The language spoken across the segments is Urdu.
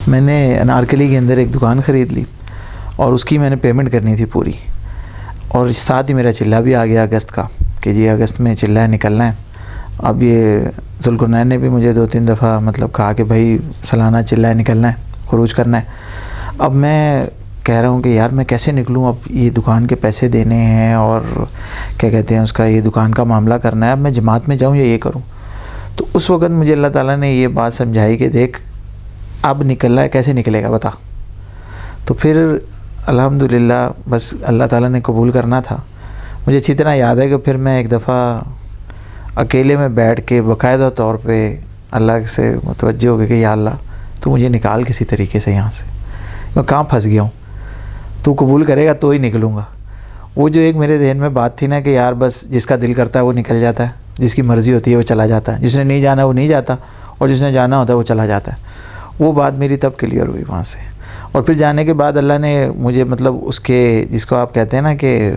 میں نے انارکلی کے اندر ایک دکان خرید لی اور اس کی میں نے پیمنٹ کرنی تھی پوری، اور ساتھ ہی میرا چلہ بھی آ گیا اگست کا کہ جی اگست میں چلہ ہے، نکلنا ہے۔ اب یہ ذوالقرنین نے بھی مجھے 2-3 دفعہ مطلب کہا کہ بھائی سالانہ چلہ ہے، نکلنا ہے، خروج کرنا ہے۔ اب میں کہہ رہا ہوں کہ یار میں کیسے نکلوں، اب یہ دکان کے پیسے دینے ہیں اور کیا کہتے ہیں اس کا، یہ دکان کا معاملہ کرنا ہے، اب میں جماعت میں جاؤں یا یہ کروں۔ تو اس وقت مجھے اللہ تعالیٰ نے یہ بات سمجھائی کہ دیکھ اب نکل رہا ہے، کیسے نکلے گا بتا۔ تو پھر الحمدللہ بس اللہ تعالیٰ نے قبول کرنا تھا۔ مجھے اچھی طرح یاد ہے کہ پھر میں ایک دفعہ اکیلے میں بیٹھ کے باقاعدہ طور پہ اللہ سے متوجہ ہو گیا کہ یا اللہ تو مجھے نکال کسی طریقے سے یہاں سے، میں کہاں پھنس گیا ہوں، تو قبول کرے گا تو ہی نکلوں گا۔ وہ جو ایک میرے ذہن میں بات تھی نا کہ یار بس جس کا دل کرتا ہے وہ نکل جاتا ہے، جس کی مرضی ہوتی ہے وہ چلا جاتا ہے، جس نے نہیں جانا وہ نہیں جاتا، اور جس نے جانا ہوتا ہے وہ چلا جاتا ہے، وہ بات میری تب کلیئر ہوئی وہاں سے۔ اور پھر جانے کے بعد اللہ نے مجھے مطلب اس کے جس کو آپ کہتے ہیں نا کہ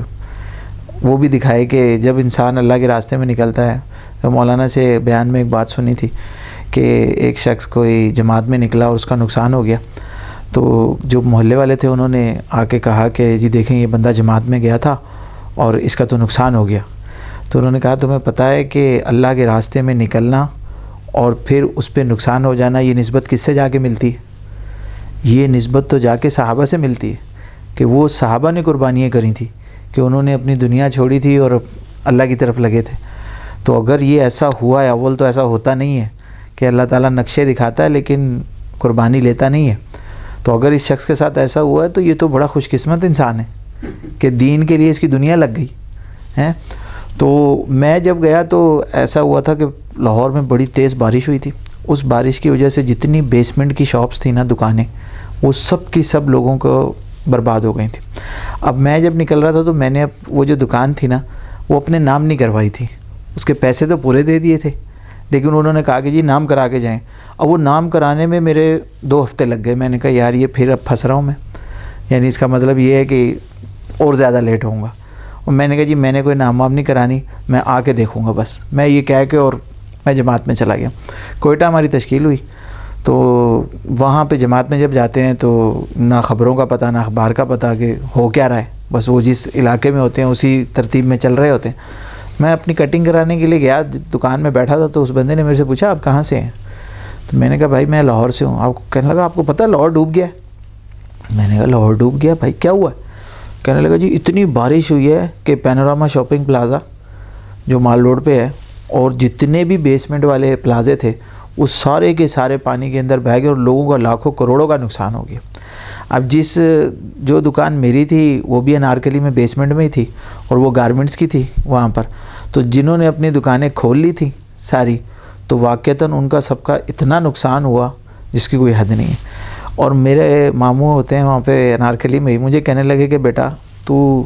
وہ بھی دکھائے کہ جب انسان اللہ کے راستے میں نکلتا ہے۔ تو مولانا سے بیان میں ایک بات سنی تھی کہ ایک شخص کوئی جماعت میں نکلا اور اس کا نقصان ہو گیا، تو جو محلے والے تھے انہوں نے آ کے کہا کہ جی دیکھیں یہ بندہ جماعت میں گیا تھا اور اس کا تو نقصان ہو گیا۔ تو انہوں نے کہا تمہیں پتہ ہے کہ اللہ کے راستے میں نکلنا اور پھر اس پہ نقصان ہو جانا، یہ نسبت کس سے جا کے ملتی ہے؟ یہ نسبت تو جا کے صحابہ سے ملتی ہے کہ وہ صحابہ نے قربانیاں کری تھیں کہ انہوں نے اپنی دنیا چھوڑی تھی اور اللہ کی طرف لگے تھے۔ تو اگر یہ ایسا ہوا ہے، اول تو ایسا ہوتا نہیں ہے کہ اللہ تعالیٰ نقشے دکھاتا ہے لیکن قربانی لیتا نہیں ہے۔ تو اگر اس شخص کے ساتھ ایسا ہوا ہے تو یہ تو بڑا خوش قسمت انسان ہے کہ دین کے لیے اس کی دنیا لگ گئی ہے۔ تو میں جب گیا تو ایسا ہوا تھا کہ لاہور میں بڑی تیز بارش ہوئی تھی، اس بارش کی وجہ سے جتنی بیسمنٹ کی شاپس تھیں نا، دکانیں، وہ سب کی سب لوگوں کو برباد ہو گئی تھیں۔ اب میں جب نکل رہا تھا تو میں نے وہ جو دکان تھی نا وہ اپنے نام نہیں کروائی تھی، اس کے پیسے تو پورے دے دیے تھے، لیکن انہوں نے کہا کہ جی نام کرا کے جائیں۔ اب وہ نام کرانے میں میرے 2 ہفتے لگ گئے۔ میں نے کہا یار یہ پھر اب پھنس رہا ہوں میں، یعنی اس کا مطلب یہ ہے کہ اور زیادہ لیٹ ہوں گا۔ اور میں نے کہا جی میں نے کوئی نام وام نہیں کرانی، میں آ کے دیکھوں گا بس، میں یہ کہہ کے اور میں جماعت میں چلا گیا۔ کوئٹہ ہماری تشکیل ہوئی، تو وہاں پہ جماعت میں جب جاتے ہیں تو نہ خبروں کا پتہ نہ اخبار کا پتہ کہ ہو کیا رہا ہے، بس وہ جس علاقے میں ہوتے ہیں اسی ترتیب میں چل رہے ہوتے ہیں۔ میں اپنی کٹنگ کرانے کے لیے گیا، دکان میں بیٹھا تھا، تو اس بندے نے میرے سے پوچھا آپ کہاں سے ہیں؟ تو میں نے کہا بھائی میں لاہور سے ہوں۔ آپ کو کہنے لگا آپ کو پتہ لاہور ڈوب گیا ہے؟ میں نے کہا لاہور ڈوب گیا؟ بھائی کیا ہوا ہے؟ کہنے لگا جی اتنی بارش ہوئی ہے کہ پینوراما شاپنگ پلازا جو مال روڈ پہ ہے اور جتنے بھی بیسمنٹ والے پلازے تھے وہ سارے کے سارے پانی کے اندر بہہ گئے اور لوگوں کا لاکھوں کروڑوں کا نقصان ہو گیا۔ اب جو دکان میری تھی وہ بھی انارکلی میں بیسمنٹ میں ہی تھی اور وہ گارمنٹس کی تھی وہاں پر، تو جنہوں نے اپنی دکانیں کھول لی تھیں ساری، تو واقعتاً ان کا سب کا اتنا نقصان ہوا جس کی کوئی حد نہیں ہے۔ اور میرے ماموں ہوتے ہیں وہاں پہ انارکلی میں ہی، مجھے کہنے لگے کہ بیٹا تو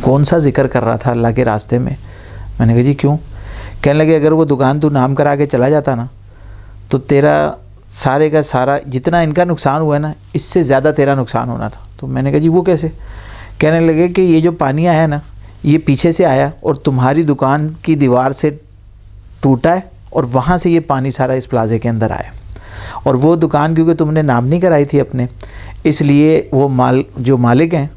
کون سا ذکر کر رہا تھا اللہ کے راستے میں؟ میں نے کہا جی کیوں؟ کہنے لگے اگر وہ دکان تو نام کرا کے چلا جاتا نا تو تیرا سارے کا سارا جتنا ان کا نقصان ہوا ہے نا اس سے زیادہ تیرا نقصان ہونا تھا۔ تو میں نے کہا جی وہ کیسے؟ کہنے لگے کہ یہ جو پانی آیا نا یہ پیچھے سے آیا اور تمہاری دکان کی دیوار سے ٹوٹا ہے اور وہاں سے یہ پانی سارا اس پلازے کے اندر آیا، اور وہ دکان کیونکہ تم نے نام نہیں کرائی تھی اپنے، اس لیے وہ جو مالک ہیں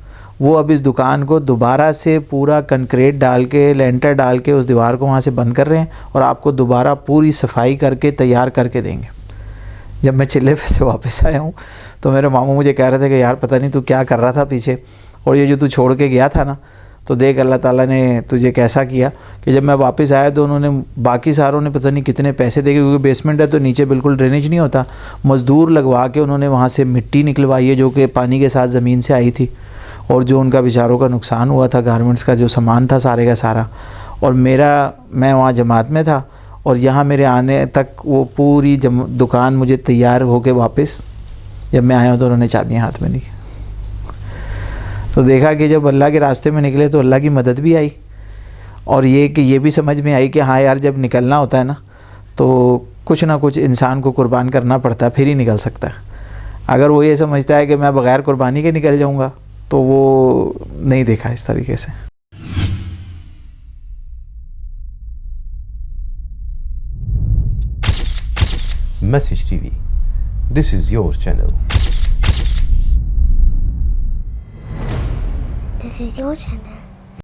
وہ اب اس دکان کو دوبارہ سے پورا کنکریٹ ڈال کے لینٹر ڈال کے اس دیوار کو وہاں سے بند کر رہے ہیں اور آپ کو دوبارہ پوری صفائی کر کے تیار کر کے دیں گے۔ جب میں چلے پہ سے واپس آیا ہوں تو میرے ماموں مجھے کہہ رہے تھے کہ یار پتہ نہیں تو کیا کر رہا تھا پیچھے، اور یہ جو تو چھوڑ کے گیا تھا نا تو دیکھ اللہ تعالیٰ نے تجھے کیسا کیا کہ جب میں واپس آیا تو انہوں نے باقی ساروں نے پتہ نہیں کتنے پیسے دے کے، کیونکہ بیسمنٹ ہے تو نیچے بالکل ڈرینیج نہیں ہوتا، مزدور لگوا کے انہوں نے وہاں سے مٹی نکلوائی ہے جو کہ پانی کے ساتھ زمین سے آئی تھی، اور جو ان کا بیچاروں کا نقصان ہوا تھا گارمنٹس کا جو سامان تھا سارے کا سارا، اور میں وہاں جماعت میں تھا اور یہاں میرے آنے تک وہ پوری دکان مجھے تیار ہو کے واپس جب میں آیا ہوں تو انہوں نے چابیاں ہاتھ میں دی۔ تو دیکھا کہ جب اللہ کے راستے میں نکلے تو اللہ کی مدد بھی آئی، اور یہ بھی سمجھ میں آئی کہ ہاں یار جب نکلنا ہوتا ہے نا تو کچھ نہ کچھ انسان کو قربان کرنا پڑتا ہے، پھر ہی نکل سکتا ہے۔ اگر وہ یہ سمجھتا ہے کہ میں بغیر قربانی کے نکل جاؤں گا تو وہ نہیں دیکھا اس طریقے سے۔ Message T V This is your channel. This is your channel.